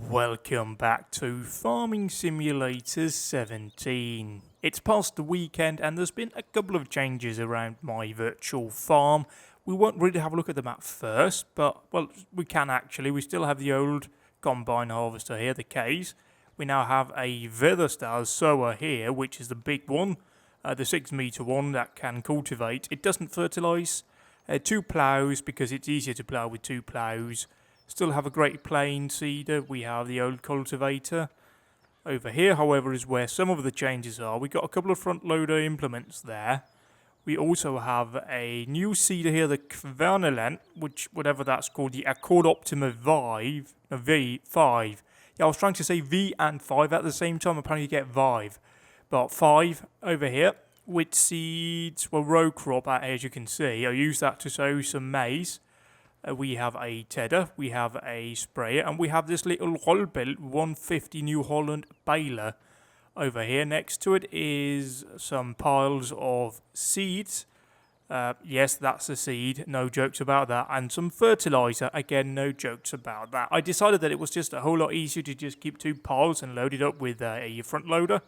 Welcome back to Farming Simulator 17. It's past the weekend and there's been a couple of changes around my virtual farm. We won't really have a look at them at first, but, well, we can actually. We still have the old combine harvester here, the K's. We now have a Weatherstyle sower here, which is the big one, the 6 meter one that can cultivate. It doesn't fertilise. 2 ploughs because it's easier to plough with 2 ploughs. Still have a Great Plain seeder. We have the old cultivator. Over here, however, is where some of the changes are. We got a couple of front loader implements there. We also have a new seeder here, the Kvarneland, which, whatever that's called, the Accord Optima Vive, no, V5. Yeah, I was trying to say V and 5 at the same time. Apparently you get Vive. But 5 over here, which seeds, well, row crop, as you can see. I use that to sow some maize. We have a tedder, we have a sprayer, and we have this little Holbelt 150 New Holland baler. Over here next to it is some piles of seeds. Yes, that's a seed, no jokes about that. And some fertilizer, again, no jokes about that. I decided that it was just a whole lot easier to just keep 2 piles and load it up with a front loader.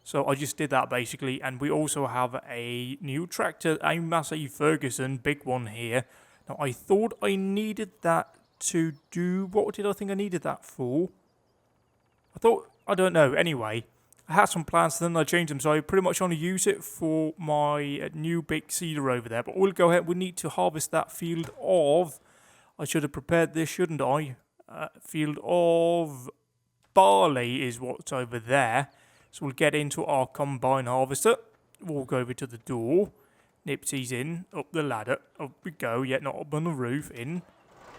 So I just did that basically. And we also have a new tractor, a Massey Ferguson, big one here. Now, I thought I needed that to do... What did I think I needed that for? I don't know. Anyway, I had some plans, then I changed them. So I pretty much only use it for my new big seeder over there. But we'll go ahead. We need to harvest that field of... I should have prepared this, shouldn't I? Field of barley is what's over there. So we'll get into our combine harvester. Walk over to the door. Nipsey's in, up the ladder, up we go, yet not up on the roof, in.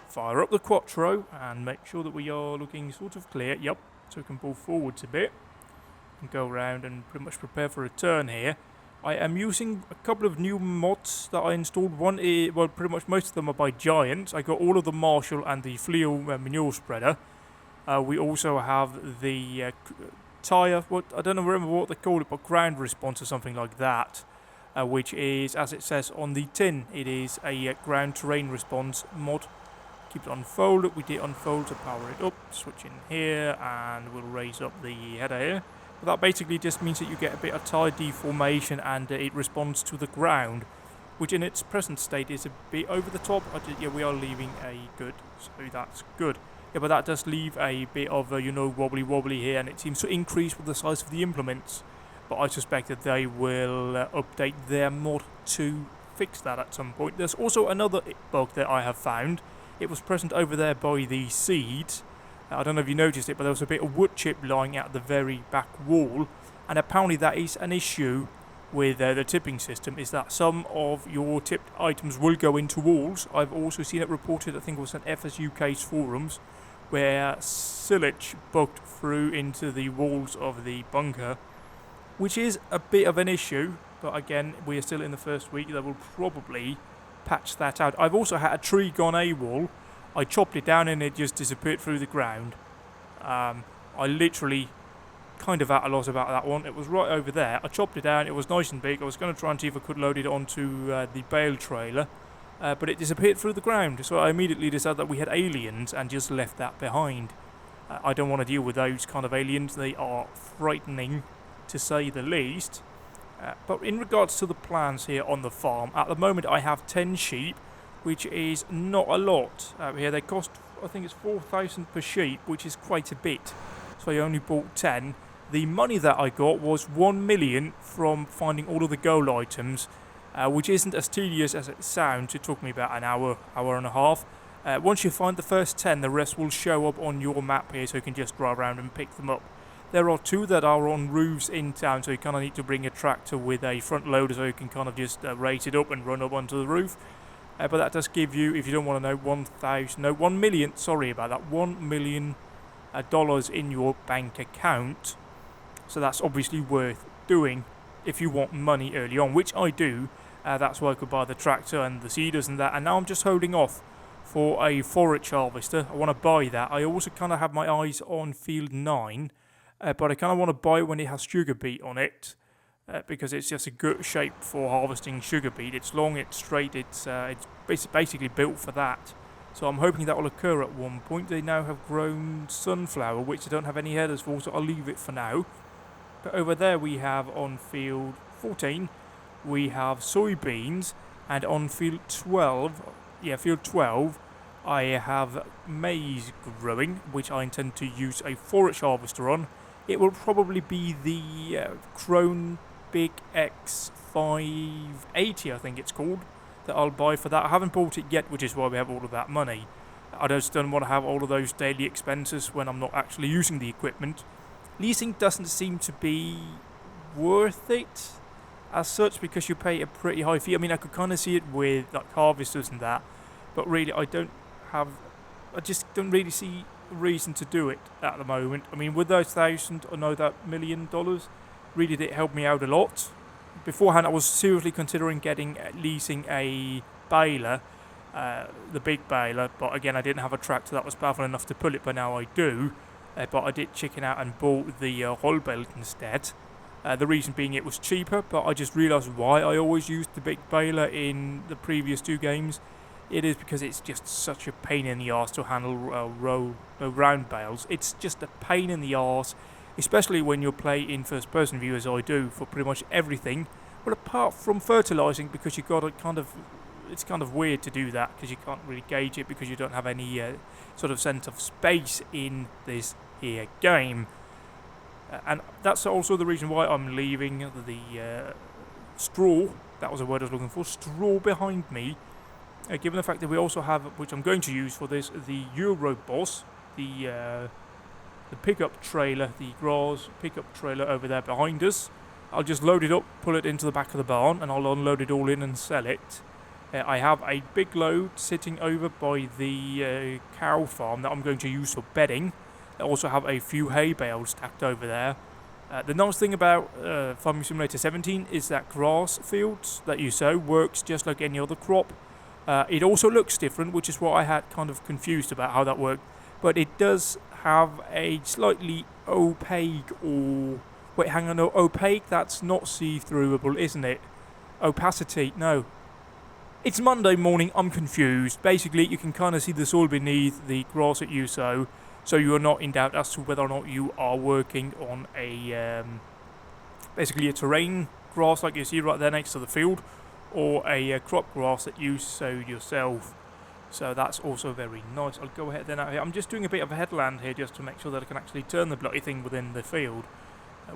Fire up the Quattro, and make sure that we are looking sort of clear, yep, so we can pull forwards a bit. And go around and pretty much prepare for a turn here. I am using a couple of new mods that I installed. One is, well, pretty much most of them are by Giants. I got all of the Marshall and the Fleo manure spreader. We also have the tyre, I don't remember what they call it, but ground response or something like that. Which is, as it says on the tin, it is a ground terrain response mod. Keep it unfolded. We did unfold to power it up. Switch in here, and we'll raise up the header here. But that basically just means that you get a bit of tire deformation, and it responds to the ground, which in its present state is a bit over the top. Yeah, we are leaving a good, so that's good. Yeah, but that does leave a bit of wobbly here, and it seems to increase with the size of the implements. But I suspect that they will update their mod to fix that at some point. There's also another bug that I have found. It was present over there by the seeds. I don't know if you noticed it, but there was a bit of wood chip lying at the very back wall. And apparently that is an issue with the tipping system, is that some of your tipped items will go into walls. I've also seen it reported, I think it was on FSUK's forums, where silage bugged through into the walls of the bunker, which is a bit of an issue, but again, we are still in the first week. They will probably patch that out. I've also had a tree gone AWOL. I chopped it down and it just disappeared through the ground. I literally kind of at a loss about that one. It was right over there. I chopped it down. It was nice and big. I was going to try and see if I could load it onto the bale trailer, but it disappeared through the ground. So I immediately decided that we had aliens and just left that behind. I don't want to deal with those kind of aliens. They are frightening, to say the least. But in regards to the plans here on the farm, at the moment I have 10 sheep, which is not a lot. Here they cost, I think it's 4,000 per sheep, which is quite a bit. So I only bought 10. The money that I got was 1 million from finding all of the gold items, which isn't as tedious as it sounds. It took me about an hour and a half. Once you find the first 10, the rest will show up on your map here, so you can just drive around and pick them up. There are 2 that are on roofs in town, so you kind of need to bring a tractor with a front loader so you can kind of just raise it up and run up onto the roof. But that does give you, if you don't want to know, 1 million, sorry about that, $1 million in your bank account. So that's obviously worth doing if you want money early on, which I do. That's why I could buy the tractor and the seeders and that. And now I'm just holding off for a forage harvester. I want to buy that. I also kind of have my eyes on field 9. But I kind of want to buy it when it has sugar beet on it, because it's just a good shape for harvesting sugar beet. It's long, it's straight, it's basically built for that. So I'm hoping that will occur at one point. They now have grown sunflower, which I don't have any headers for, so I'll leave it for now. But over there we have on field 14, we have soybeans, and on field 12, field 12, I have maize growing, which I intend to use a forage harvester on. It will probably be the Krone Big X 580, I think it's called, that I'll buy for that. I haven't bought it yet, which is why we have all of that money. I just don't want to have all of those daily expenses when I'm not actually using the equipment. Leasing doesn't seem to be worth it as such, because you pay a pretty high fee. I mean, I could kind of see it with like harvesters and that, but really I just don't really see a reason to do it at the moment. I mean, with those $1,000 or no, that $1 million really did help me out a lot. Beforehand, I was seriously considering leasing a baler, the big baler, but again, I didn't have a tractor that was powerful enough to pull it, but now I do. But I did chicken out and bought the haul bale instead. The reason being it was cheaper, but I just realised why I always used the big baler in the previous 2 games. It is because it's just such a pain in the arse to handle round bales. It's just a pain in the arse, especially when you play in first-person view as I do for pretty much everything. But apart from fertilising, because you got to it's kind of weird to do that because you can't really gauge it because you don't have any sort of sense of space in this here game. And that's also the reason why I'm leaving the straw, that was a word I was looking for, straw behind me. Given the fact that we also have, which I'm going to use for this, the Euro Boss, the pickup trailer, the grass pickup trailer over there behind us. I'll just load it up, pull it into the back of the barn, and I'll unload it all in and sell it. I have a big load sitting over by the cow farm that I'm going to use for bedding. I also have a few hay bales stacked over there. The nice thing about Farming Simulator 17 is that grass fields that you sow works just like any other crop. It also looks different, which is what I had kind of confused about how that worked. But it does have a slightly opaque opaque, that's not see-throughable, isn't it? Opacity, no. It's Monday morning, I'm confused. Basically, you can kind of see the soil beneath the grass that you sow, so you're not in doubt as to whether or not you are working on basically a terrain grass like you see right there next to the field, or a crop grass that you sowed yourself. So that's also very nice. I'll go ahead then out here. I'm just doing a bit of a headland here just to make sure that I can actually turn the bloody thing within the field,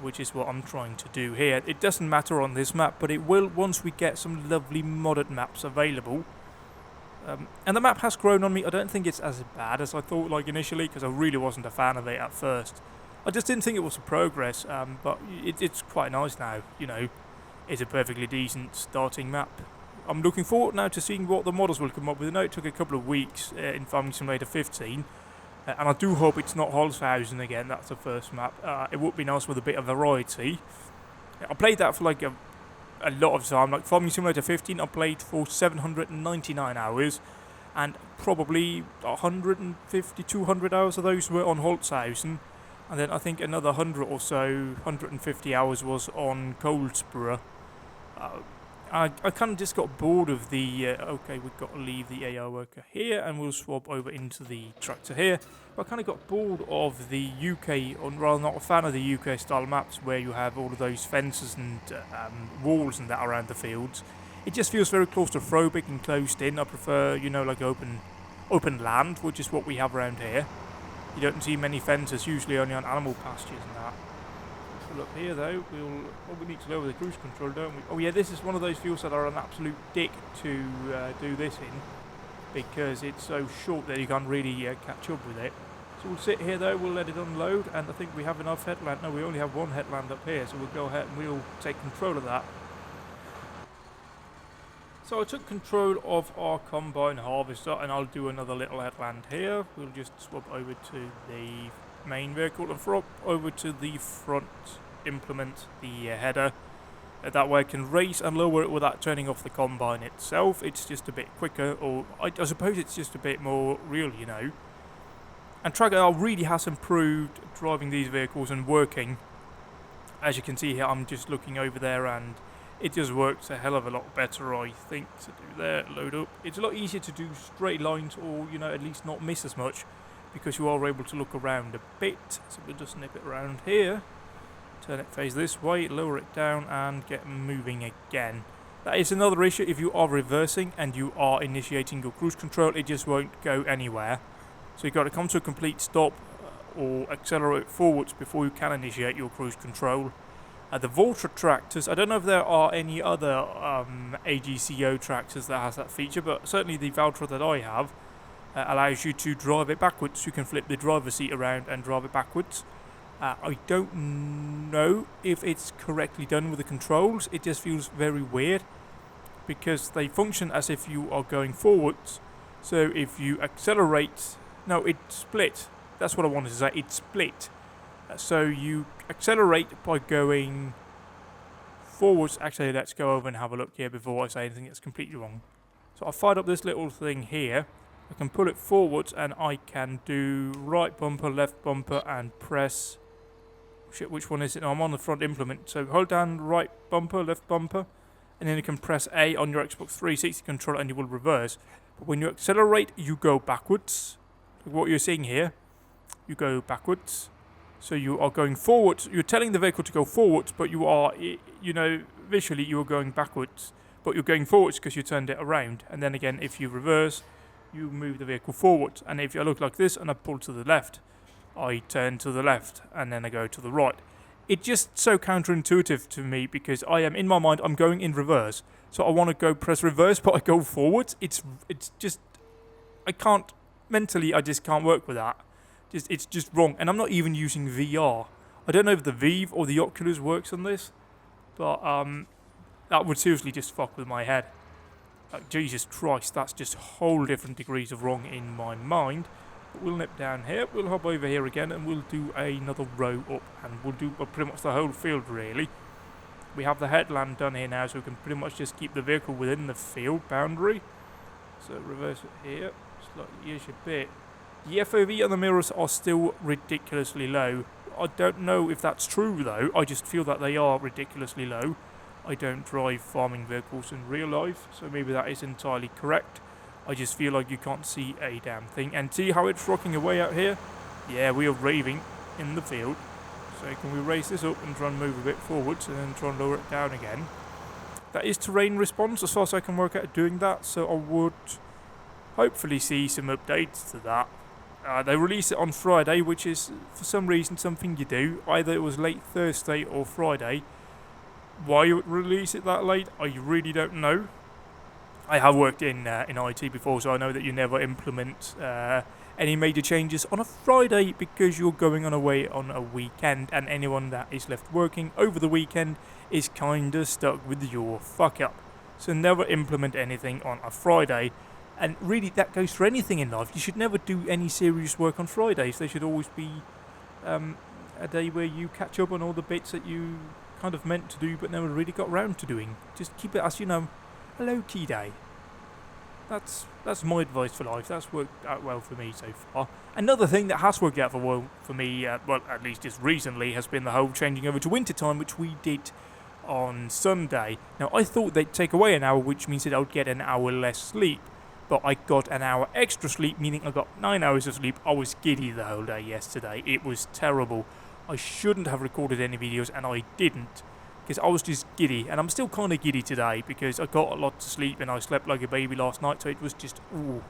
which is what I'm trying to do here. It doesn't matter on this map, but it will once we get some lovely modded maps available. And the map has grown on me. I don't think it's as bad as I thought like initially, because I really wasn't a fan of it at first. I just didn't think it was a progress, but it's quite nice now, you know. It's a perfectly decent starting map. I'm looking forward now to seeing what the models will come up with. I know it took a couple of weeks in Farming Simulator 15, and I do hope it's not Holzhausen again. That's the first map. It would be nice with a bit of variety. I played that for like a lot of time. Like Farming Simulator 15, I played for 799 hours, and probably 150, 200 hours of those were on Holzhausen, and then I think another 100 or so, 150 hours was on Coldspur. I kind of just got bored of the, okay, we've got to leave the AI worker here and we'll swap over into the tractor here. But I kind of got bored of the UK, or rather not a fan of the UK style maps where you have all of those fences and walls and that around the fields. It just feels very claustrophobic and closed in. I prefer, you know, like open land, which is what we have around here. You don't see many fences, usually only on animal pastures and that. Up here though, we need to lower the cruise control, don't we? Oh yeah, this is one of those fields that are an absolute dick to do this in, because it's so short that you can't really catch up with it. So we'll sit here though, we'll let it unload, and I think we have enough headland. No, we only have one headland up here, so we'll go ahead and we'll take control of that. So I took control of our combine harvester, and I'll do another little headland here. We'll just swap over to the main vehicle and swap over to the front implement, the header. That way I can raise and lower it without turning off the combine itself. It's just a bit quicker, or I suppose it's just a bit more real, you know. And Tracker really has improved driving these vehicles and working. As you can see here, I'm just looking over there, and it just works a hell of a lot better, I think, to do that, load up. It's a lot easier to do straight lines, or, you know, at least not miss as much, because you are able to look around a bit. So we'll just nip it around here, turn it face this way, lower it down, and get moving again. That is another issue. If you are reversing and you are initiating your cruise control, it just won't go anywhere. So you've got to come to a complete stop or accelerate forwards before you can initiate your cruise control. The Voltra tractors, I don't know if there are any other AGCO tractors that has that feature, but certainly the Valtra that I have allows you to drive it backwards. You can flip the driver's seat around and drive it backwards. I don't know if it's correctly done with the controls. It just feels very weird because they function as if you are going forwards. So if you accelerate, no, it split. That's what I wanted to say. It split. So you accelerate by going forwards. Actually, let's go over and have a look here before I say anything that's completely wrong. So I fired up this little thing here. I can pull it forwards and I can do right bumper, left bumper, and press. Shit, which one is it? No, I'm on the front implement. So hold down right bumper, left bumper, and then you can press A on your Xbox 360 controller and you will reverse. But when you accelerate, you go backwards. Like what you're seeing here, you go backwards. So you are going forwards. You're telling the vehicle to go forwards, but you are, you know, visually you are going backwards. But you're going forwards because you turned it around. And then again, if you reverse, you move the vehicle forward. And if I look like this and I pull to the left, I turn to the left and then I go to the right. It's just so counterintuitive to me because I am, in my mind, I'm going in reverse. So I want to go press reverse, but I go forwards. It's just, I can't, mentally I just can't work with that. It's just wrong. And I'm not even using VR. I don't know if the Vive or the Oculus works on this, but that would seriously just fuck with my head. Like, Jesus Christ, that's just whole different degrees of wrong in my mind. But we'll nip down here, we'll hop over here again, and we'll do another row up, and we'll do pretty much the whole field, really. We have the headland done here now, so we can pretty much just keep the vehicle within the field boundary. So reverse it here, slightly ish a bit. The FOV on the mirrors are still ridiculously low. I don't know if that's true, though. I just feel that they are ridiculously low. I don't drive farming vehicles in real life, so maybe that is entirely correct. I just feel like you can't see a damn thing. And see how it's rocking away out here? Yeah, we are raving in the field. So can we raise this up and try and move a bit forwards and then try and lower it down again? That is terrain response as far as I can work out doing that. So I would hopefully see some updates to that. They released it on Friday, which is for some reason something you do. Either it was late Thursday or Friday. Why you would release it that late, I really don't know. I have worked in IT before, so I know that you never implement any major changes on a Friday because you're going on away on a weekend, and anyone that is left working over the weekend is kinda stuck with your fuck up. So never implement anything on a Friday. And really, that goes for anything in life. You should never do any serious work on Fridays. They should always be a day where you catch up on all the bits that you kind of meant to do but never really got round to doing. Just keep it as, you know, a low-key day. That's my advice for life. That's worked out well for me so far. Another thing that has worked out for me, well, at least just recently, has been the whole changing over to winter time, which we did on Sunday. Now, I thought they'd take away an hour, which means that I would get an hour less sleep. But I got an hour extra sleep, meaning I got 9 hours of sleep. I was giddy the whole day yesterday. It was terrible. I shouldn't have recorded any videos, and I didn't. Because I was just giddy. And I'm still kind of giddy today, because I got a lot to sleep, and I slept like a baby last night, so it was just, ooh.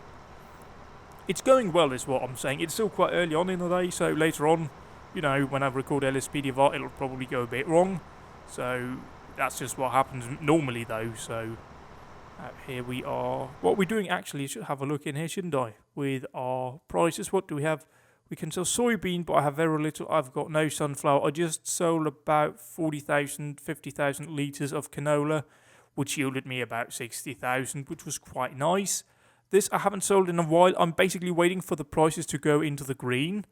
It's going well, is what I'm saying. It's still quite early on in the day, so later on, you know, when I record LSPD of Art, it'll probably go a bit wrong. So that's just what happens normally, though, so... here we are. What we're doing actually, I should have a look in here, shouldn't I? With our prices, what do we have? We can sell soybean, but I have very little. I've got no sunflower. I just sold about 40,000, 50,000 litres of canola, which yielded me about 60,000, which was quite nice. This I haven't sold in a while. I'm basically waiting for the prices to go into the green,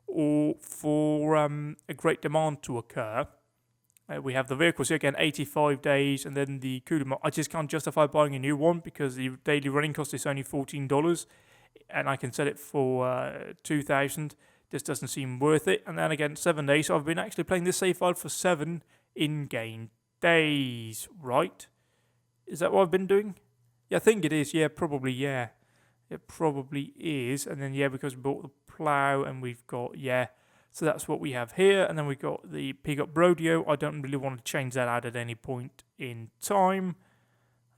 or for a great demand to occur. We have the vehicles here again, 85 days, and then the Kudama. I just can't justify buying a new one because the daily running cost is only $14, and I can sell it for $2,000. This doesn't seem worth it. And then again, 7 days. So I've been actually playing this save file for 7 in-game days, right? Is that what I've been doing? Yeah, I think it is. Yeah, probably, yeah. It probably is. And then, yeah, because we bought the plough and we've got, yeah. So that's what we have here. And then we've got the pick up rodeo. I don't really want to change that out at any point in time.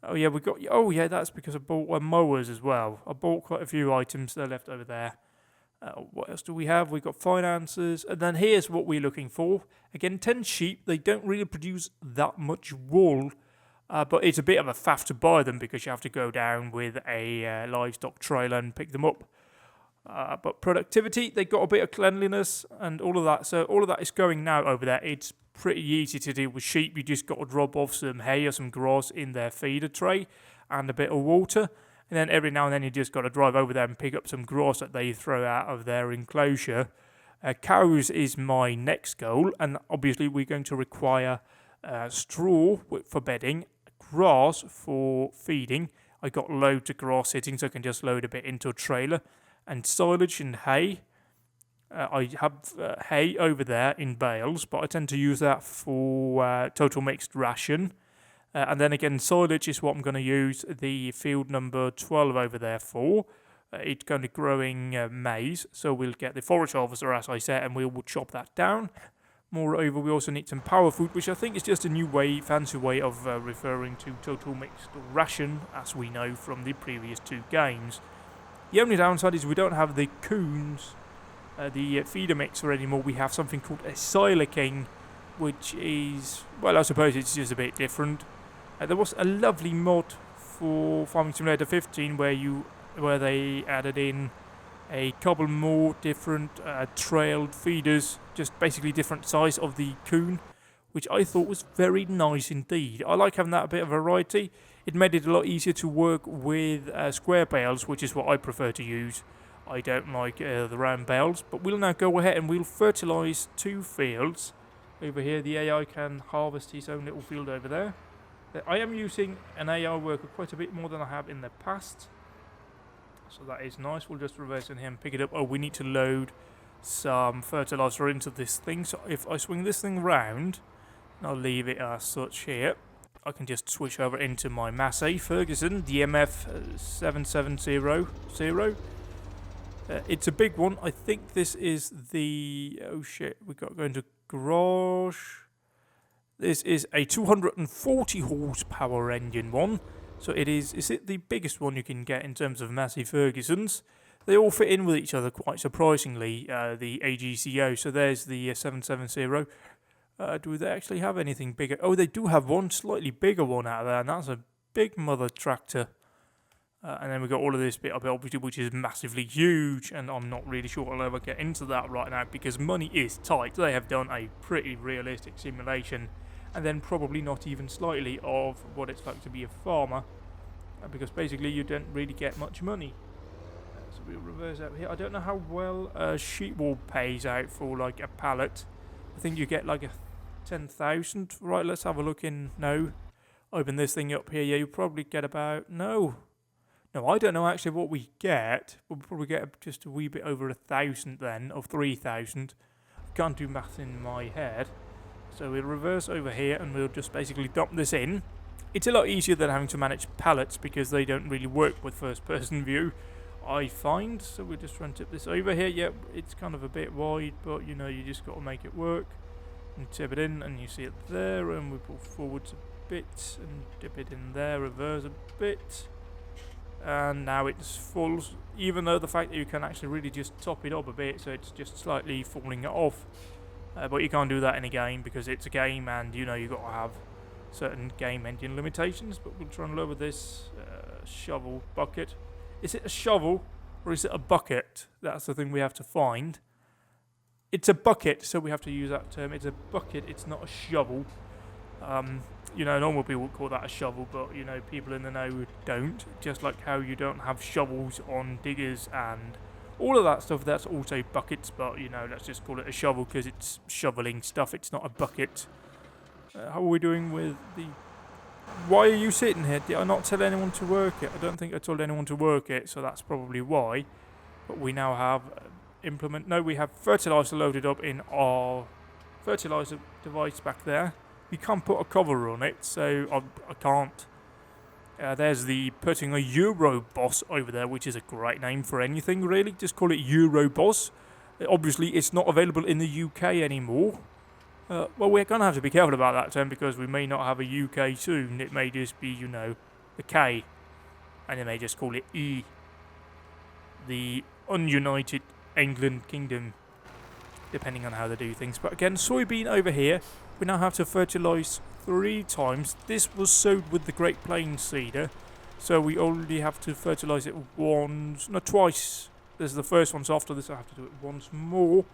Oh, yeah, we got, oh, yeah, that's because I bought mowers as well. I bought quite a few items that are left over there. What else do we have? We've got finances. And then here's what we're looking for. Again, 10 sheep. They don't really produce that much wool. But it's a bit of a faff to buy them because you have to go down with a livestock trailer and pick them up. But productivity, they got a bit of cleanliness and all of that. So all of that is going now over there. It's pretty easy to do with sheep. You just got to drop off some hay or some grass in their feeder tray and a bit of water. And then every now and then you just got to drive over there and pick up some grass that they throw out of their enclosure. Cows is my next goal. And obviously we're going to require straw for bedding, grass for feeding. I got loads of grass sitting so I can just load a bit into a trailer. And silage and hay. I have hay over there in bales, but I tend to use that for total mixed ration. And then again, silage is what I'm going to use the field number 12 over there for. It's going to be growing maize, so we'll get the forage harvester, as I said, and we will chop that down. Moreover, we also need some power food, which I think is just a new way, fancy way of referring to total mixed ration, as we know from the previous two games. The only downside is we don't have the coons, the feeder mixer anymore. We have something called a silicane, which is, well, I suppose it's just a bit different. There was a lovely mod for Farming Simulator 15 where they added in a couple more different trailed feeders, just basically different size of the coon, which I thought was very nice indeed. I like having that a bit of variety. It made it a lot easier to work with square bales, which is what I prefer to use. I don't like the round bales, but we'll now go ahead and we'll fertilise 2 fields. Over here, the AI can harvest his own little field over there. I am using an AI worker quite a bit more than I have in the past. So that is nice. We'll just reverse in here and pick it up. Oh, we need to load some fertiliser into this thing. So if I swing this thing round, and I'll leave it as such here, I can just switch over into my Massey Ferguson, the MF7700. It's a big one. I think this is the... Oh shit, we got going to garage. This is a 240 horsepower engine one. So it is it the biggest one you can get in terms of Massey Fergusons? They all fit in with each other quite surprisingly, the AGCO. So there's the 770. Do they actually have anything bigger? Oh, they do have one slightly bigger one out there, and that's a big mother tractor. And then we've got all of this bit up obviously, which is massively huge, and I'm not really sure I'll ever get into that right now because money is tight. They have done a pretty realistic simulation, and then probably not even slightly of what it's like to be a farmer, because basically you don't really get much money. So we'll reverse out here. I don't know how well sheep wool pays out for like a pallet. I think you get like a 10,000. Right, let's have a look in. No, open this thing up here. Yeah, you probably get about no, I don't know actually what we get. We'll probably get just a wee bit over 1,000 then, of 3,000. I can't do math in my head. So we'll reverse over here and we'll just basically dump this in. It's a lot easier than having to manage pallets because they don't really work with first person view, I find. So we'll just try and tip this over here. Yep, it's kind of a bit wide, but you know, you just got to make it work. And tip it in and you see it there, and we pull forwards a bit and dip it in there, reverse a bit. And now it's full, even though the fact that you can actually really just top it up a bit so it's just slightly falling off. But you can't do that in a game because it's a game and you know you've got to have certain game engine limitations. But we'll try and lower this shovel bucket. Is it a shovel or is it a bucket? That's the thing we have to find. It's a bucket, so we have to use that term. It's a bucket, it's not a shovel. You know, normal people would call that a shovel, but you know, people in the know don't. Just like how you don't have shovels on diggers and all of that stuff, that's also buckets, but you know, let's just call it a shovel because it's shoveling stuff, it's not a bucket. How are we doing with the... Why are you sitting here? Did I not tell anyone to work it? I don't think I told anyone to work it, so that's probably why. But we now have we have fertilizer loaded up in our fertilizer device back there. we can't put a cover on it, so I can't. There's the putting a Euro Boss over there, which is a great name for anything, really. Just call it Euro Boss. Obviously, it's not available in the UK anymore. Well, we're going to have to be careful about that term because we may not have a UK soon. It may just be, you know, the K. And they may just call it E. The ununited England Kingdom. Depending on how they do things. But again, soybean over here. We now have to fertilise 3 times. This was sowed with the Great Plains seeder. So we only have to fertilise it twice. This is the first one, so after this I have to do it once more.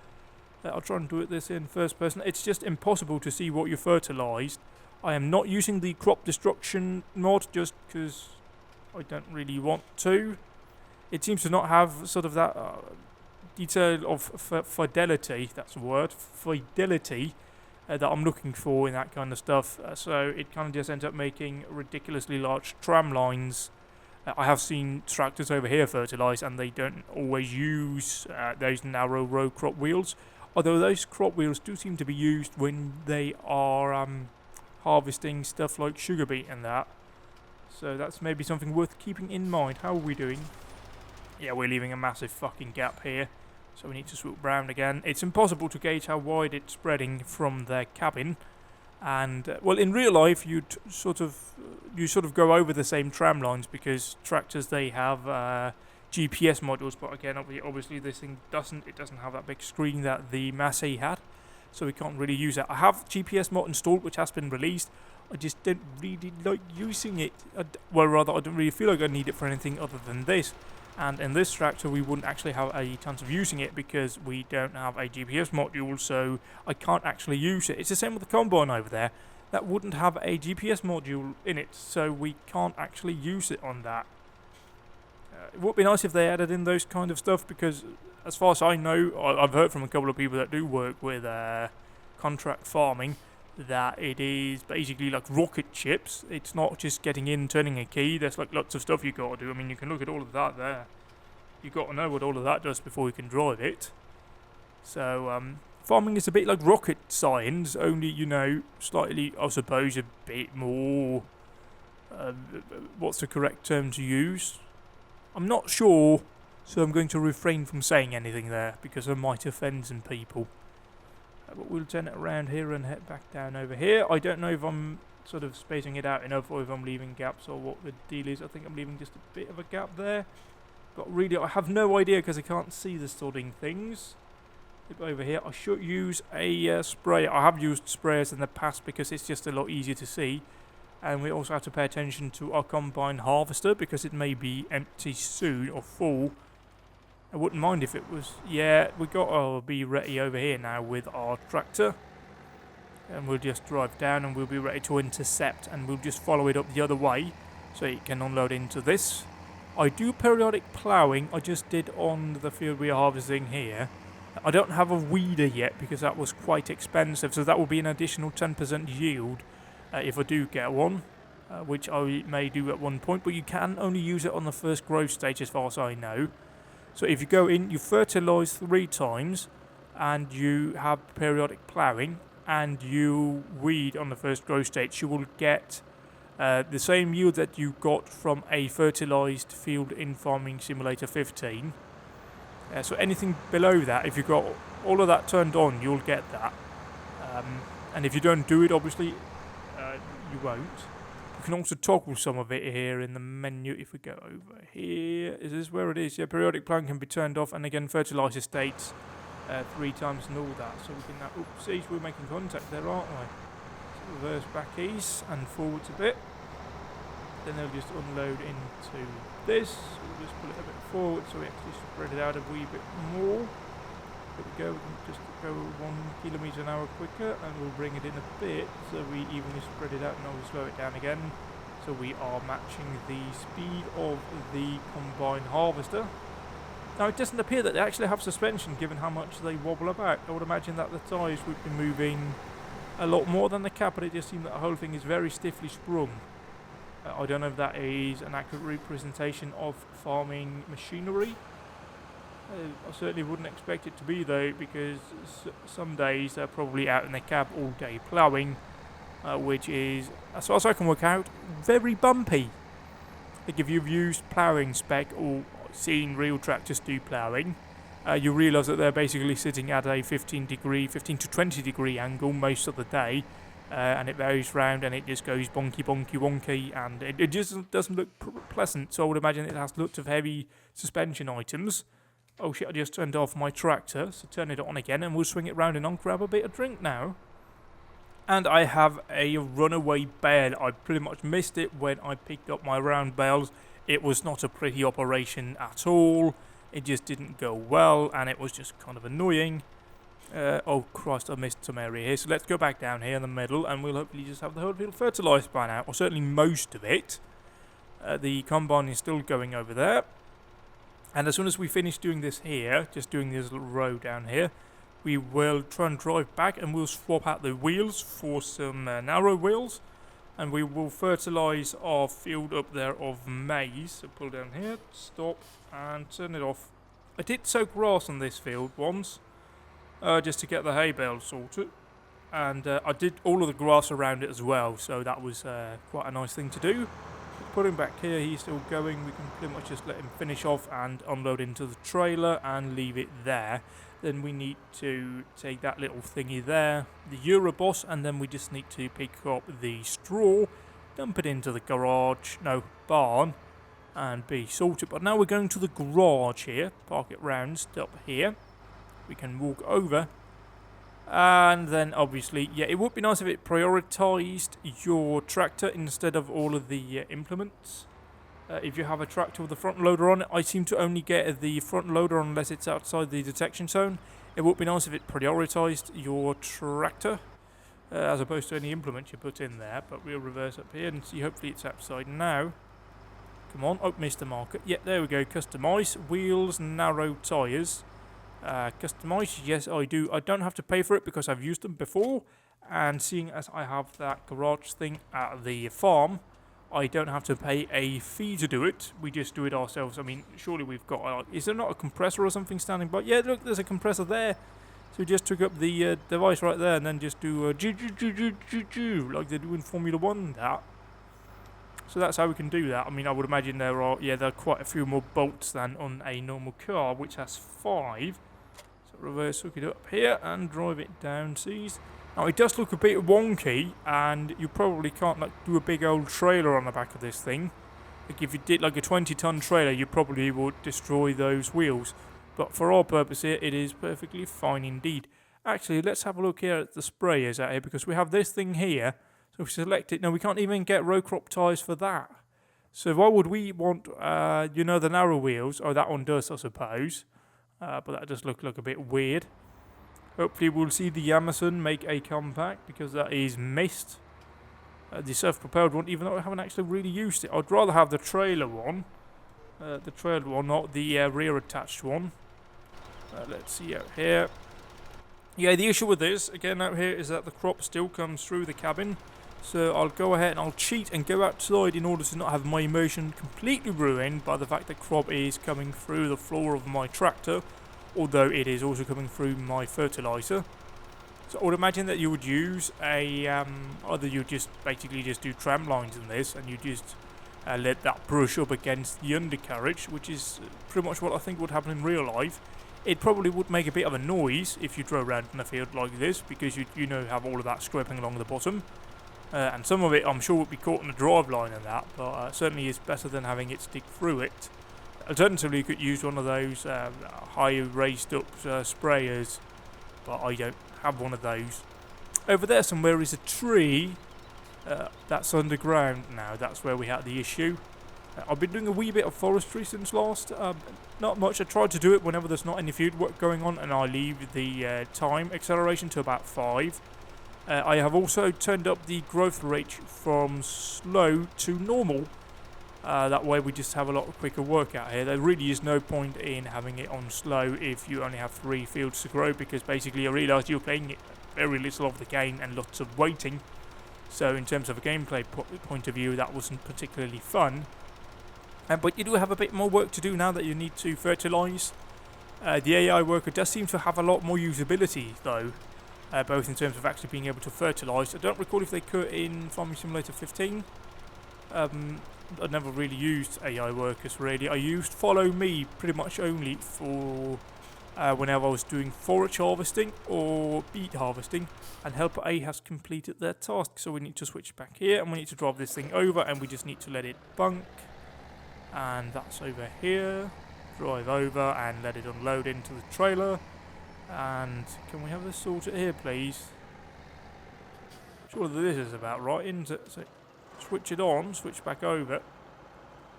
I'll try and do it this in first person. It's just impossible to see what you fertilised. I am not using the crop destruction mod just because I don't really want to. It seems to not have sort of that detail of fidelity, that's the word, fidelity that I'm looking for in that kind of stuff. So it kind of just ends up making ridiculously large tram lines. I have seen tractors over here fertilise and they don't always use those narrow row crop wheels. Although those crop wheels do seem to be used when they are harvesting stuff like sugar beet and that. So that's maybe something worth keeping in mind. How are we doing? Yeah, we're leaving a massive fucking gap here. So we need to swoop round again. It's impossible to gauge how wide it's spreading from their cabin. And, well, in real life, you sort of go over the same tram lines because tractors, they have GPS modules, but again, obviously this thing doesn't have that big screen that the Massey had, so we can't really use it. I have GPS mod installed, which has been released. I just don't really like using it. Well, rather, I don't really feel like I need it for anything other than this. And in this tractor, we wouldn't actually have a chance of using it because we don't have a GPS module, so I can't actually use it. It's the same with the combine over there. That wouldn't have a GPS module in it, so we can't actually use it on that. It would be nice if they added in those kind of stuff because, as far as I know, I've heard from a couple of people that do work with contract farming that it is basically like rocket ships. It's not just getting in, turning a key. There's like lots of stuff you got to do. I mean, you can look at all of that there. You got to know what all of that does before you can drive it. So farming is a bit like rocket science, only, you know, slightly, I suppose, a bit more. What's the correct term to use? I'm not sure, so I'm going to refrain from saying anything there because I might offend some people. But we'll turn it around here and head back down over here. I don't know if I'm sort of spacing it out enough or if I'm leaving gaps or what the deal is. I think I'm leaving just a bit of a gap there. But really, I have no idea because I can't see the sorting things. Over here, I should use a sprayer. I have used sprayers in the past because it's just a lot easier to see. And we also have to pay attention to our combine harvester because it may be empty soon or full. I wouldn't mind if it was. Yeah, we got to be ready over here now with our tractor. And we'll just drive down and we'll be ready to intercept and we'll just follow it up the other way so it can unload into this. I do periodic ploughing. I just did on the field we are harvesting here. I don't have a weeder yet because that was quite expensive, so that will be an additional 10% yield if I do get one, which I may do at one point, but you can only use it on the first growth stage as far as I know. So if you go in, you fertilise 3 times, and you have periodic ploughing, and you weed on the first growth stage, you will get the same yield that you got from a fertilised field in Farming Simulator 15. So anything below that, if you've got all of that turned on, you'll get that. And if you don't do it, obviously, you won't. You can also toggle some of it here in the menu. If we go over here, is this where it is? Yeah, periodic ploughing can be turned off, and again, fertiliser states 3 times and all that. So we can now, see, we're making contact there, aren't we? So reverse back east and forwards a bit. Then they'll just unload into this. So we'll just pull it a bit forward so we actually spread it out a wee bit more. There we go, we can just go 1 kilometre an hour quicker and we'll bring it in a bit so we evenly spread it out and I'll slow it down again. So we are matching the speed of the combine harvester. Now it doesn't appear that they actually have suspension given how much they wobble about. I would imagine that the tyres would be moving a lot more than the cab, but it just seems that the whole thing is very stiffly sprung. I don't know if that is an accurate representation of farming machinery. I certainly wouldn't expect it to be though, because some days they're probably out in the cab all day ploughing, which is, as far as I can work out, very bumpy. Like if you've used ploughing spec or seen real tractors do ploughing, you realise that they're basically sitting at a 15 to 20 degree angle most of the day, and it varies round and it just goes bonky, bonky, wonky, and it just doesn't look pleasant. So I would imagine it has lots of heavy suspension items. Oh shit, I just turned off my tractor, so turn it on again and we'll swing it round and I'll grab a bit of drink now. And I have a runaway bale. I pretty much missed it when I picked up my round bales. It was not a pretty operation at all. It just didn't go well and it was just kind of annoying. Oh Christ, I missed some area here. So let's go back down here in the middle and we'll hopefully just have the whole field fertilised by now. Or certainly most of it. The combine is still going over there. And as soon as we finish doing this here, just doing this little row down here, we will try and drive back and we'll swap out the wheels for some narrow wheels. And we will fertilise our field up there of maize. So pull down here, stop and turn it off. I did sow grass on this field once, just to get the hay bale sorted. And I did all of the grass around it as well, so that was quite a nice thing to do. Put him back here, he's still going. We can pretty much just let him finish off and unload into the trailer and leave it there. Then we need to take that little thingy there, the Euroboss, and then we just need to pick up the straw, dump it into the barn, and be sorted. But now we're going to the garage here, park it round, stop here. We can walk over. And then obviously, yeah, it would be nice if it prioritised your tractor instead of all of the implements. If you have a tractor with a front loader on it, I seem to only get the front loader unless it's outside the detection zone. It would be nice if it prioritised your tractor as opposed to any implement you put in there. But we'll reverse up here and see, hopefully it's outside now. Come on, oh, missed the marker. Yeah, there we go, customise, wheels, narrow tyres. Customise, yes I do. I don't have to pay for it because I've used them before, and seeing as I have that garage thing at the farm, I don't have to pay a fee to do it. We just do it ourselves. I mean, surely we've got, is there not a compressor or something standing by? Yeah, look, there's a compressor there. So we just took up the device right there and then just do like they do in Formula 1, that. So that's how we can do that. I mean, I would imagine there are quite a few more bolts than on a normal car, which has 5. So reverse hook it up here and drive it down, sees. Now, it does look a bit wonky, and you probably can't do a big old trailer on the back of this thing. Like, if you did like a 20-ton trailer, you probably would destroy those wheels. But for our purpose here, it is perfectly fine indeed. Actually, let's have a look here at the sprayers out here, because we have this thing here. So if we select it, now we can't even get row crop tyres for that. So why would we want, the narrow wheels? Oh, that one does, I suppose. But that does look like a bit weird. Hopefully we'll see the Amazon make a comeback, because that is missed. The self-propelled one, even though I haven't actually really used it. I'd rather have the trailer one. Not the rear attached one. Let's see out here. Yeah, the issue with this, again out here, is that the crop still comes through the cabin. So I'll go ahead and I'll cheat and go outside in order to not have my immersion completely ruined by the fact that crop is coming through the floor of my tractor, although it is also coming through my fertilizer. So I would imagine that you would use either you just basically just do tram lines in this and you just let that brush up against the undercarriage, which is pretty much what I think would happen in real life. It probably would make a bit of a noise if you drove around in a field like this, because you have all of that scraping along the bottom. And some of it I'm sure would be caught in the drive line and that, but certainly it's better than having it stick through it. Alternatively, you could use one of those high raised up sprayers, but I don't have one of those. Over there somewhere is a tree that's underground now. That's where we had the issue. I've been doing a wee bit of forestry since last. Not much. I tried to do it whenever there's not any field work going on, and I leave the time acceleration to about 5. I have also turned up the growth rate from slow to normal. That way we just have a lot quicker work out here. There really is no point in having it on slow if you only have 3 fields to grow, because basically I realised you're playing very little of the game and lots of waiting. So in terms of a gameplay point of view, that wasn't particularly fun. But you do have a bit more work to do now that you need to fertilise. The AI worker does seem to have a lot more usability though. both in terms of actually being able to fertilise. I don't recall if they could in Farming Simulator 15. I never really used AI workers really. I used Follow Me pretty much only for whenever I was doing forage harvesting or beet harvesting, and Helper A has completed their task. So we need to switch back here and we need to drive this thing over, and we just need to let it bunk. And that's over here. Drive over and let it unload into the trailer. And can we have this sorted here, please? Surely this is about right, isn't it? So switch it on, switch back over,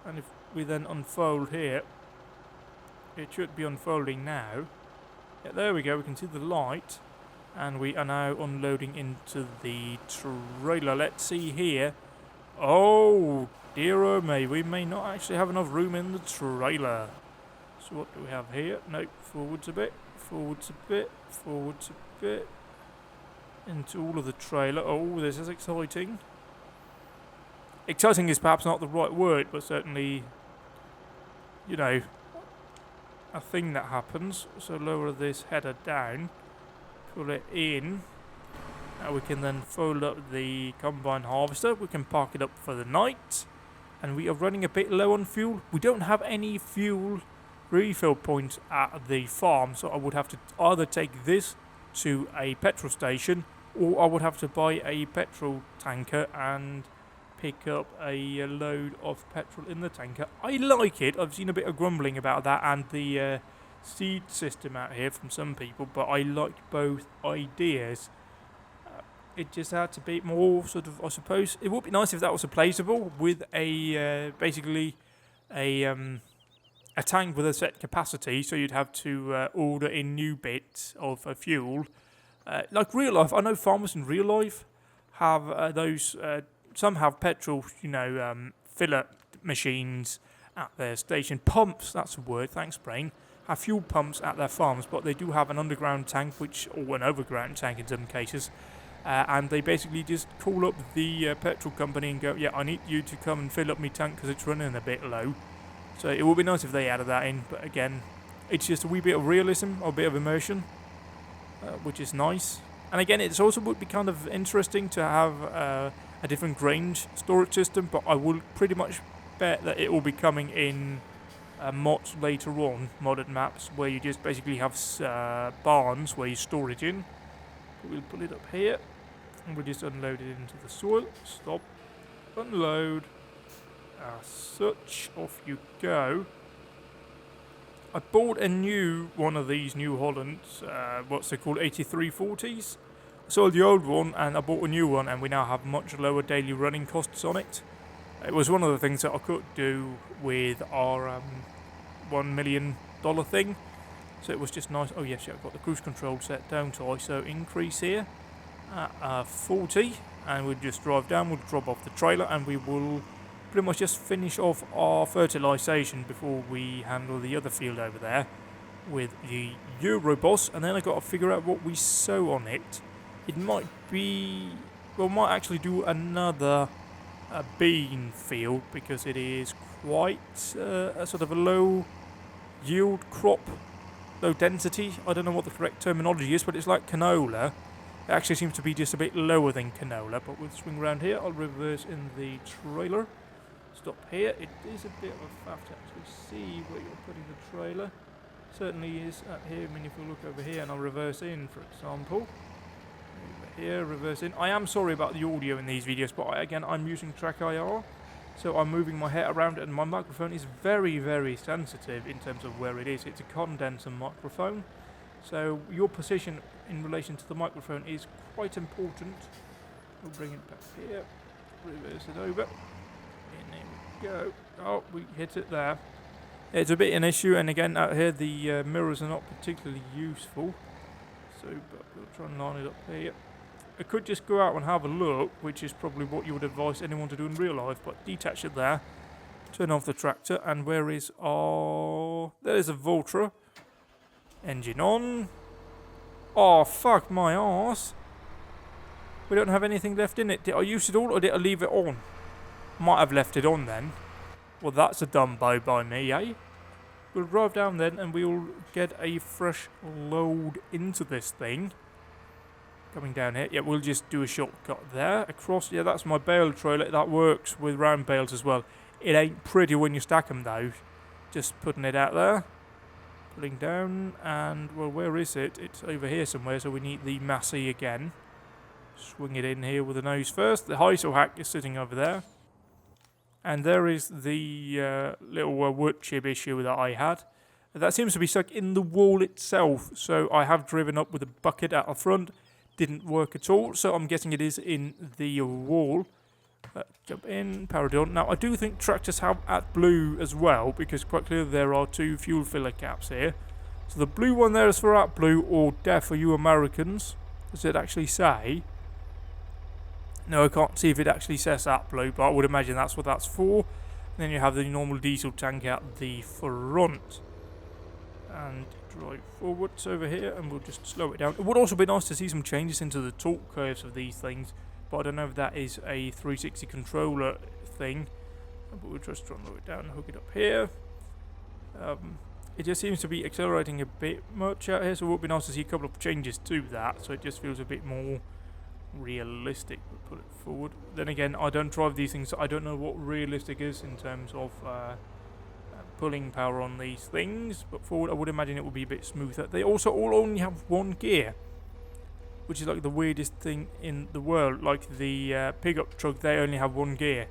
and if we then unfold here, it should be unfolding now. Yeah, there we go, we can see the light, and we are now unloading into the trailer. Let's see here. Oh, dear oh me, we may not actually have enough room in the trailer. So what do we have here? Nope, forwards a bit, forwards a bit, forwards a bit, into all of the trailer. Oh, this is exciting. Exciting is perhaps not the right word, but certainly, you know, a thing that happens. So lower this header down, pull it in. Now we can then fold up the combine harvester. We can park it up for the night, and we are running a bit low on fuel. We don't have any fuel refill points at the farm, so I would have to either take this to a petrol station, or I would have to buy a petrol tanker and pick up a load of petrol in the tanker. I like it. I've seen a bit of grumbling about that and the seed system out here from some people, but I like both ideas. It just had to be more sort of, I suppose, it would be nice if that was replaceable with a basically a tank with a set capacity, so you'd have to order in new bits of fuel. Like real life, I know farmers in real life have those, some have petrol, you know, filler machines at their station. Pumps, that's a word, thanks brain, have fuel pumps at their farms, but they do have an underground tank, or an overground tank in some cases. And they basically just call up the petrol company and go, yeah, I need you to come and fill up my tank because it's running a bit low. So it would be nice if they added that in, but again, it's just a wee bit of realism or a bit of immersion, which is nice. And again, it's also would be kind of interesting to have a different grain storage system, but I will pretty much bet that it will be coming in mods later on, modded maps, where you just basically have barns where you store it in. We'll put it up here, and we'll just unload it into the soil. Stop, unload. As such, off you go. I bought a new one of these New Hollands, what's they called, 8340s. I sold the old one and I bought a new one, and we now have much lower daily running costs on it. It was one of the things that I could do with our $1 million thing. So it was just nice. Oh yes, yeah, I've got the cruise control set down to ISO increase here at 40, and we'll just drive down, we'll drop off the trailer, and we will pretty much just finish off our fertilisation before we handle the other field over there with the Euroboss. And then I've got to figure out what we sow on it. It might be, well, might actually do another bean field, because it is quite a sort of a low yield crop, low density. I don't know what the correct terminology is, but it's like canola. It actually seems to be just a bit lower than canola. But we'll swing around here. I'll reverse in the trailer. Stop here. It is a bit of a faff to actually see where you're putting the trailer. Certainly is up here. I mean, if we look over here and I'll reverse in, for example. Over here, reverse in. I am sorry about the audio in these videos, but again, I'm using Track IR. So I'm moving my head around, and my microphone is very, very sensitive in terms of where it is. It's a condenser microphone. So your position in relation to the microphone is quite important. We'll bring it back here. Reverse it over. And there we go. Oh, we hit it there. It's a bit an issue, and again out here the mirrors are not particularly useful. So, but we'll try and line it up here. I could just go out and have a look, which is probably what you would advise anyone to do in real life, but detach it there. Turn off the tractor, and where is our... There's a Voltra. Engine on. Oh, fuck my arse. We don't have anything left in it. Did I use it all, or did I leave it on? Might have left it on then. Well, that's a dumbo by me, eh? We'll drive down then, and we'll get a fresh load into this thing. Coming down here. Yeah, we'll just do a shortcut there. Across. Yeah, that's my bale trailer. That works with round bales as well. It ain't pretty when you stack them though. Just putting it out there. Pulling down. And, well, where is it? It's over here somewhere, so we need the Massey again. Swing it in here with the nose first. The Heisel hack is sitting over there. And there is the little wood chip issue that I had. That seems to be stuck in the wall itself. So I have driven up with a bucket out the front. Didn't work at all. So I'm guessing it is in the wall. Jump in, power it on. Now I do think tractors have AdBlue as well, because quite clearly there are 2 fuel filler caps here. So the blue one there is for AdBlue or deaf for you Americans. Does it actually say? No, I can't see if it actually says AdBlue, but I would imagine that's what that's for. And then you have the normal diesel tank out the front. And drive forwards over here, and we'll just slow it down. It would also be nice to see some changes into the torque curves of these things, but I don't know if that is a 360 controller thing. But we'll just try and lower it down and hook it up here. It just seems to be accelerating a bit much out here, so it would be nice to see a couple of changes to that, so it just feels a bit more realistic. We'll put it forward. Then again, I don't drive these things, so I don't know what realistic is in terms of pulling power on these things, but forward I would imagine it would be a bit smoother. They also all only have 1 gear, which is like the weirdest thing in the world. Like the pickup truck, they only have 1 gear.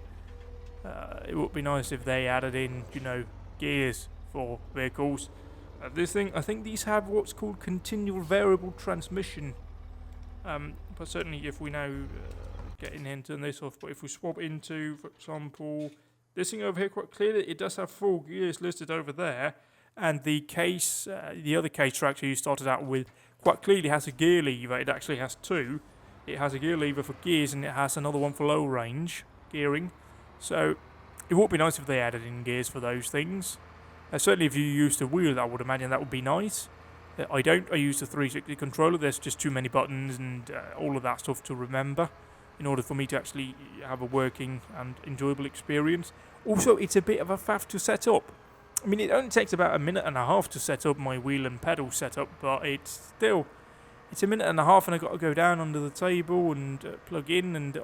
It would be nice if they added in, you know, gears for vehicles. This thing, I think these have what's called continual variable transmission. But certainly if we now get in here and turn this off, but if we swap into, for example, this thing over here, quite clearly it does have 4 gears listed over there, and the case, the other case tractor you started out with, quite clearly has a gear lever. It actually has 2. It has a gear lever for gears, and it has another one for low range gearing. So it would be nice if they added in gears for those things. Certainly if you used a wheel, I would imagine that would be nice. I don't. I use the 360 controller. There's just too many buttons and all of that stuff to remember in order for me to actually have a working and enjoyable experience. Also, it's a bit of a faff to set up. I mean, it only takes about a minute and a half to set up my wheel and pedal setup, but it's a minute and a half, and I've got to go down under the table and plug in, and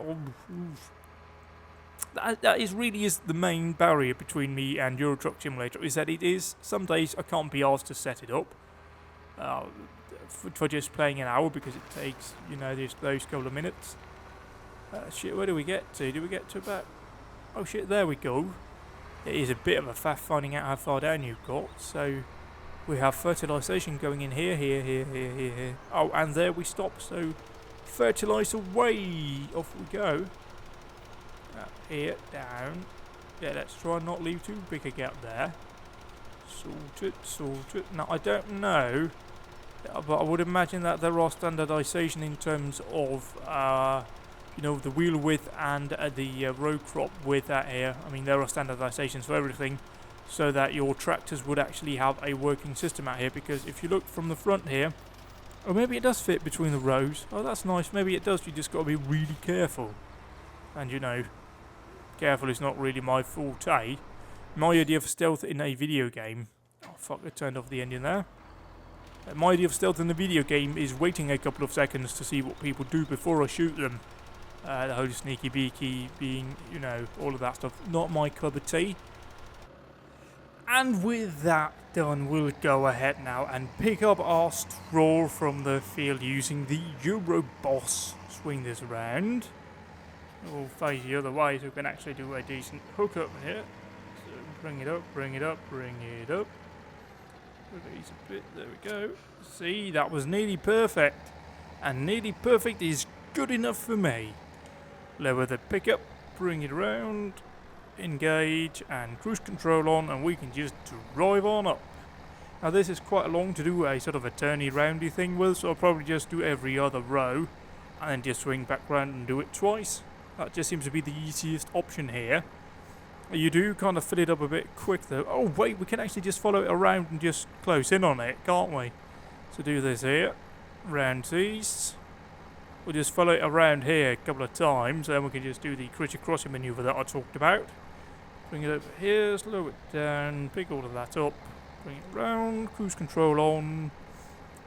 that really is the main barrier between me and Euro Truck Simulator, is that it is, some days I can't be asked to set it up for just playing an hour, because it takes, you know, just those couple of minutes. Shit, where do we get to? Do we get to about... Oh shit, there we go. It is a bit of a faff finding out how far down you've got. So we have fertilisation going in here, here. Oh, and there we stop. So fertilise away. Off we go. Here, down. Yeah, let's try and not leave too big a gap there. Sort it. Now, I don't know, but I would imagine that there are standardisation in terms of, you know, the wheel width and the row crop width out here. I mean, there are standardisations for everything, so that your tractors would actually have a working system out here. Because if you look from the front here, or maybe it does fit between the rows. Oh, that's nice. Maybe it does. You just got to be really careful. And, you know, careful is not really my forte. My idea for stealth in a video game... Oh, fuck, I turned off the engine there. My idea of stealth in the video game is waiting a couple of seconds to see what people do before I shoot them. The whole sneaky beaky being, you know, all of that stuff. Not my cup of tea. And with that done, we'll go ahead now and pick up our stroll from the field using the Euro Boss. Swing this around. We'll face the other way so we can actually do a decent hookup here. So bring it up. Release a bit, there we go. See, that was nearly perfect. And nearly perfect is good enough for me. Lower the pickup, bring it around, engage, and cruise control on, and we can just drive on up. Now this is quite long to do a sort of a turny roundy thing with, so I'll probably just do every other row, and then just swing back round and do it twice. That just seems to be the easiest option here. You do kind of fill it up a bit quick though. Oh wait, we can actually just follow it around and just close in on it, can't we? So do this here, round these. We'll just follow it around here a couple of times, and then we can just do the creature crossing manoeuvre that I talked about. Bring it over here, slow it down, pick all of that up, bring it round, cruise control on,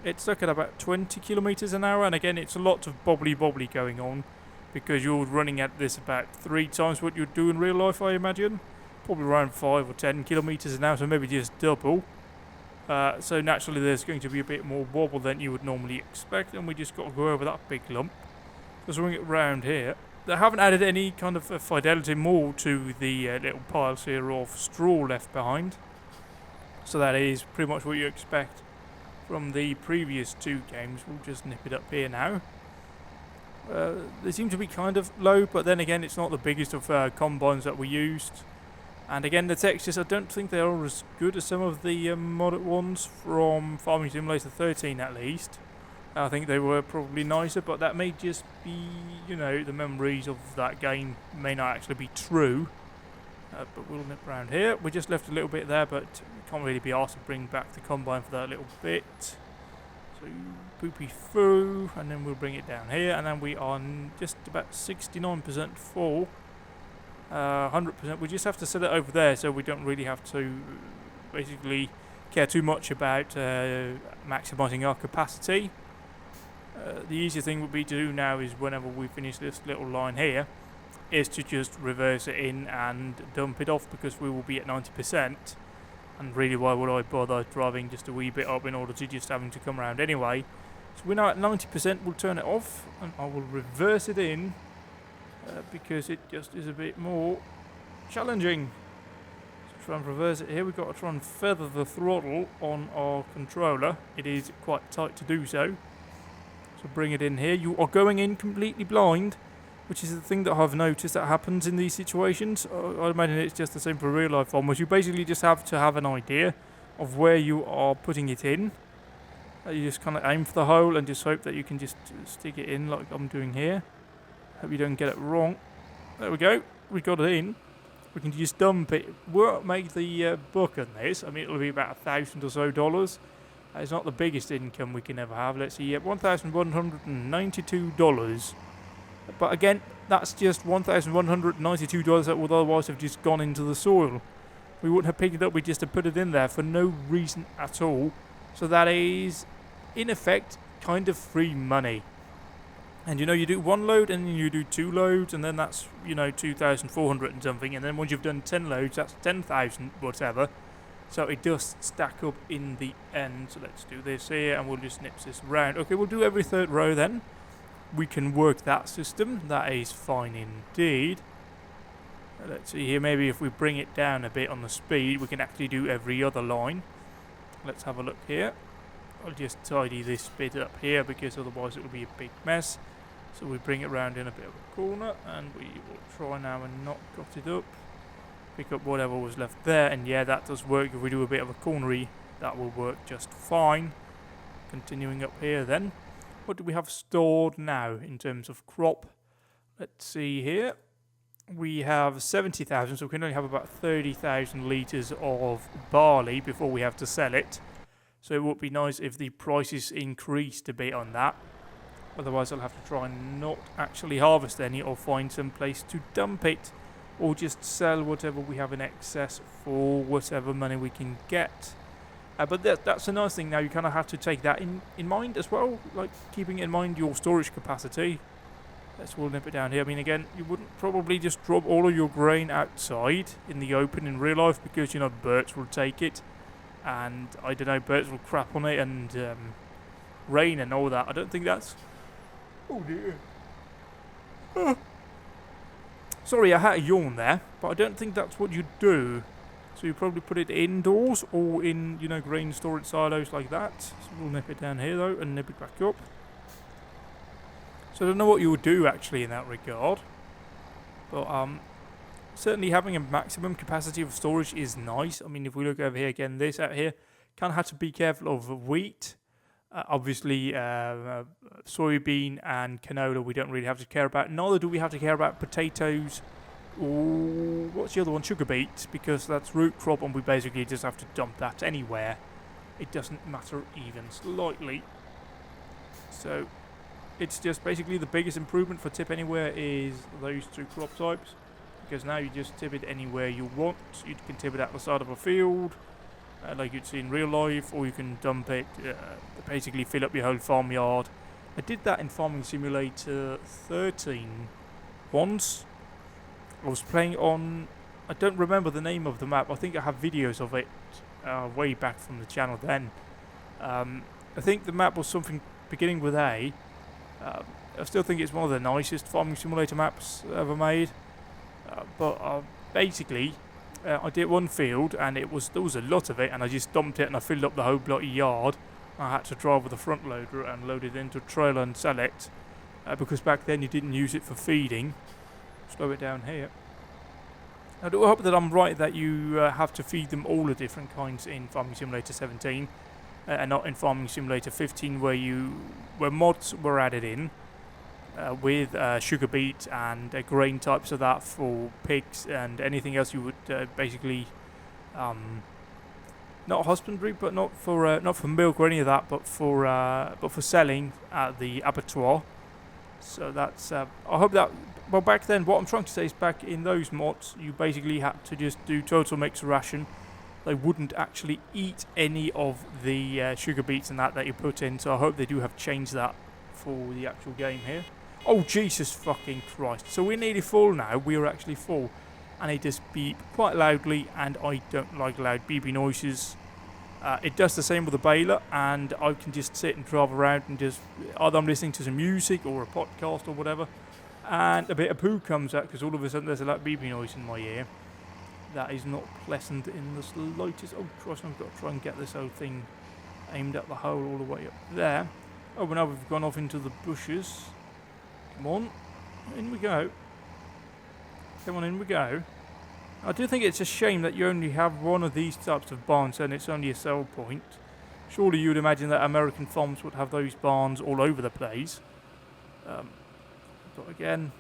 It's stuck at about 20 kilometers an hour, and again, it's a lot of bobbly going on because you're running at this about 3 times what you'd do in real life, I imagine. Probably around 5 or 10 kilometers an hour, so maybe just double. So naturally, there's going to be a bit more wobble than you would normally expect, and we just got to go over that big lump. Just swing it round here. They haven't added any kind of fidelity more to the little piles here of straw left behind. So that is pretty much what you expect from the previous 2 games. We'll just nip it up here now. They seem to be kind of low, but then again, it's not the biggest of combines that we used. And again, the textures, I don't think they are as good as some of the modded ones from Farming Simulator 13 at least. I think they were probably nicer, but that may just be, you know, the memories of that game may not actually be true. But we'll nip around here. We just left a little bit there, but we can't really be asked to bring back the combine for that little bit. So poopy through, and then we'll bring it down here, and then we are just about 69% full. 100%. We just have to set it over there, so we don't really have to basically care too much about maximising our capacity. The easier thing would be to do now is whenever we finish this little line here, is to just reverse it in and dump it off, because we will be at 90%. And really, why would I bother driving just a wee bit up in order to just having to come around anyway? So we're now at 90%. We'll turn it off, and I will reverse it in. Because it just is a bit more challenging. So try and reverse it here. We've got to try and feather the throttle on our controller. It is quite tight to do so. So bring it in here. You are going in completely blind, which is the thing that I've noticed that happens in these situations. I imagine it's just the same for real life farmers. You basically just have to have an idea of where you are putting it in. You just kind of aim for the hole and just hope that you can just stick it in like I'm doing here. Hope you don't get it wrong. There we go. We got it in. We can just dump it. We'll make the book on this. I mean, it'll be about $1,000 or so. It's not the biggest income we can ever have. Let's see. Yeah, $1,192. But again, that's just $1,192 that would otherwise have just gone into the soil. We wouldn't have picked it up. We just have put it in there for no reason at all. So that is, in effect, kind of free money. And you know, you do 1 load and then you do 2 loads, and then that's, you know, 2,400 and something. And then once you've done 10 loads, that's 10,000 whatever. So it does stack up in the end. So let's do this here, and we'll just snip this around. Okay, we'll do every 3rd row then. We can work that system. That is fine indeed. Let's see here. Maybe if we bring it down a bit on the speed, we can actually do every other line. Let's have a look here. I'll just tidy this bit up here, because otherwise it will be a big mess. So we bring it round in a bit of a corner, and we will try now and not cut it up. Pick up whatever was left there, and yeah, that does work. If we do a bit of a cornery, that will work just fine. Continuing up here then. What do we have stored now in terms of crop? Let's see here. We have 70,000, so we can only have about 30,000 litres of barley before we have to sell it. So it would be nice if the prices increased a bit on that. Otherwise, I'll have to try and not actually harvest any, or find some place to dump it. Or just sell whatever we have in excess for whatever money we can get. But that's a nice thing now. You kind of have to take that in mind as well. Like, keeping in mind your storage capacity. Let's we'll nip it down here. I mean, again, you wouldn't probably just drop all of your grain outside in the open in real life, because, you know, birds will take it. And, I don't know, birds will crap on it, and rain and all that. I don't think that's... Oh dear. Sorry, I had a yawn there, but I don't think that's what you do. So you probably put it indoors, or in, you know, grain storage silos like that. So we'll nip it down here though, and nip it back up. So I don't know what you would do actually in that regard. But certainly having a maximum capacity of storage is nice. I mean, if we look over here again, this out here, kind of have to be careful of wheat. Obviously, soybean and canola we don't really have to care about. Neither do we have to care about potatoes or what's the other one? Sugar beets, because that's root crop, and we basically just have to dump that anywhere. It doesn't matter even slightly. So it's just basically the biggest improvement for tip anywhere is those 2 crop types, because now you just tip it anywhere you want. You can tip it at the side of a field. like you'd see in real life, or you can dump it, basically fill up your whole farmyard. I did that in Farming Simulator 13 once. I was playing on, I don't remember the name of the map, I think I have videos of it way back from the channel then. I think the map was something beginning with A. I still think it's one of the nicest Farming Simulator maps ever made. But basically, I did one field and there was a lot of it, and I just dumped it and I filled up the whole bloody yard. I had to drive with a front loader and load it into a trailer and sell it, because back then you didn't use it for feeding. Slow it down here. I do hope that I'm right that you have to feed them all the different kinds in Farming Simulator 17, and not in Farming Simulator 15 where mods were added in. With sugar beet and grain types of that for pigs and anything else you would basically, not husbandry, but not for milk or any of that, but for selling at the abattoir. So that's I hope that. Well, back then, what I'm trying to say is, back in those mods, you basically had to just do total mixed ration. They wouldn't actually eat any of the sugar beets and that you put in. So I hope they do have changed that for the actual game here. Oh, Jesus fucking Christ. So we're nearly full now. We are actually full. And it does beep quite loudly, and I don't like loud beepy noises. It does the same with the baler, and I can just sit and drive around and just, either I'm listening to some music or a podcast or whatever, and a bit of poo comes out because all of a sudden there's a loud beepy noise in my ear. That is not pleasant in the slightest. Oh, Christ, I've got to try and get this whole thing aimed at the hole all the way up there. Oh, but now we've gone off into the bushes. Come on, in we go. Come on, in we go. I do think it's a shame that you only have one of these types of barns and it's only a sell point. Surely you'd imagine that American farms would have those barns all over the place. But again,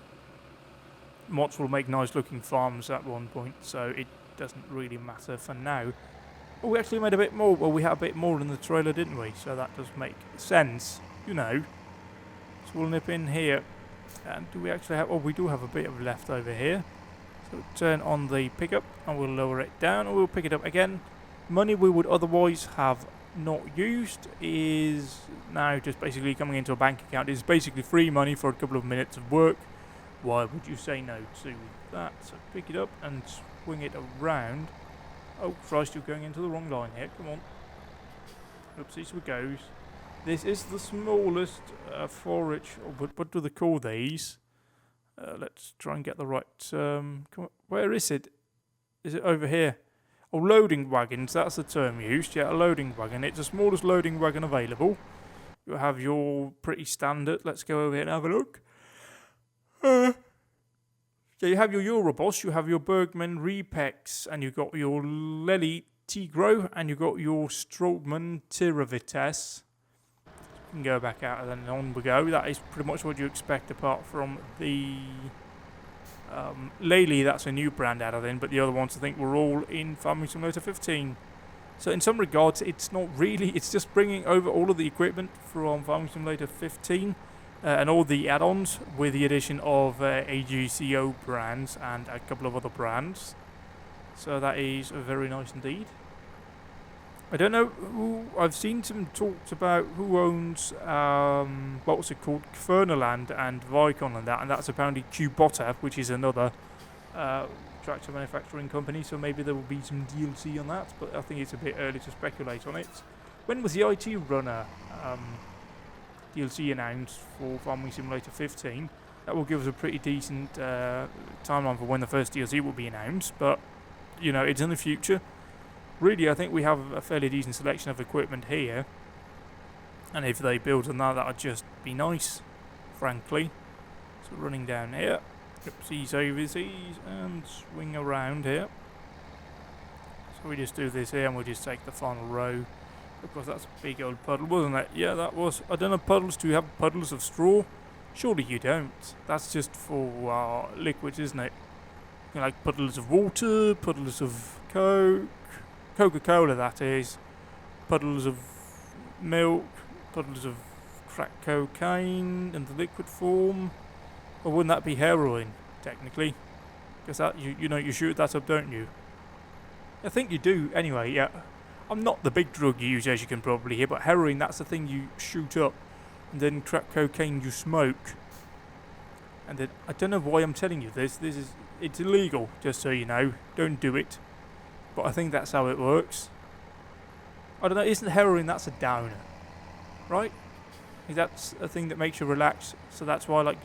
mods will make nice looking farms at one point, so it doesn't really matter for now. Oh, we actually made a bit more. Well, we had a bit more in the trailer, didn't we? So that does make sense, you know. So we'll nip in here. And do we actually have... Oh, we do have a bit of left over here. So turn on the pickup and we'll lower it down and we'll pick it up again. Money we would otherwise have not used is now just basically coming into a bank account. It's basically free money for a couple of minutes of work. Why would you say no to that? So pick it up and swing it around. Oh Christ, you're going into the wrong line here. Come on. Oopsies, we goes. This is the smallest forage. Oh, what do they call these? Let's try and get the right. Come on. Where is it? Is it over here? Oh, loading wagons. That's the term used. Yeah, a loading wagon. It's the smallest loading wagon available. You have your pretty standard. Let's go over here and have a look. So you have your Euroboss, you have your Bergman Repex, and you've got your Lely Tigro, and you've got your Stroman Tiravites. You can go back out and then on we go. That is pretty much what you expect, apart from the Lely. That's a new brand added in, but the other ones I think were all in Farming Simulator 15. So in some regards, it's not really, it's just bringing over all of the equipment from Farming Simulator 15 and all the add-ons with the addition of AGCO brands and a couple of other brands. So that is very nice indeed. I don't know who, I've seen some talks about who owns, what was it called, Fernerland and Vicon and that's apparently Kubota, which is another tractor manufacturing company, so maybe there will be some DLC on that, but I think it's a bit early to speculate on it. When was the IT Runner DLC announced for Farming Simulator 15? That will give us a pretty decent timeline for when the first DLC will be announced, but, you know, it's in the future. Really, I think we have a fairly decent selection of equipment here, and if they build on that, that would just be nice, frankly. So running down here, oopsies overseas, and swing around here. So we just do this here, and we'll just take the final row. Of course, that's a big old puddle, wasn't it? Yeah, that was. I don't know, puddles, do you have puddles of straw? Surely you don't. That's just for liquids, isn't it? You know, like puddles of water, puddles of Coke. Coca-Cola, that is, puddles of milk, puddles of crack cocaine in the liquid form, or wouldn't that be heroin, technically? Because that, you know, you shoot that up, don't you? I think you do, anyway, yeah. I'm not the big drug user, as you can probably hear, but heroin, that's the thing you shoot up. And then crack cocaine you smoke. And then, I don't know why I'm telling you this. It's illegal, just so you know. Don't do it. But I think that's how it works. I don't know, isn't heroin, that's a downer? Right? That's a thing that makes you relax. So that's why, like,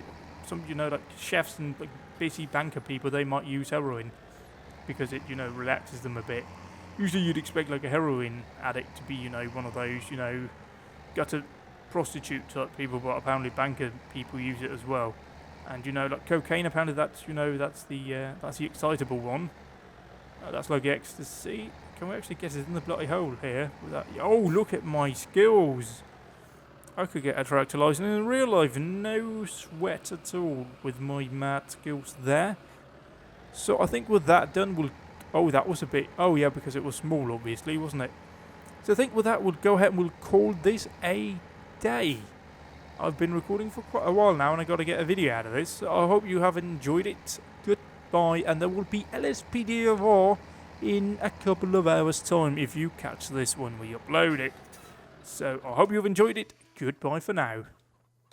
some, like chefs and like busy banker people, they might use heroin. Because it, relaxes them a bit. Usually you'd expect like a heroin addict to be, one of those, gutter prostitute type people, but apparently banker people use it as well. And like cocaine, apparently that's that's the excitable one. That's like ecstasy. Can we actually get it in the bloody hole here? Without, oh, look at my skills! I could get a tractor license in real life, no sweat at all with my mad skills there. So I think with that done, we'll. Oh, that was a bit. Oh yeah, because it was small, obviously, wasn't it? So I think with that, we'll go ahead and we'll call this a day. I've been recording for quite a while now and I got to get a video out of this. So I hope you have enjoyed it. Goodbye, and there will be LSPDFR in a couple of hours time if you catch this when we upload it. So I hope you've enjoyed it. Goodbye for now.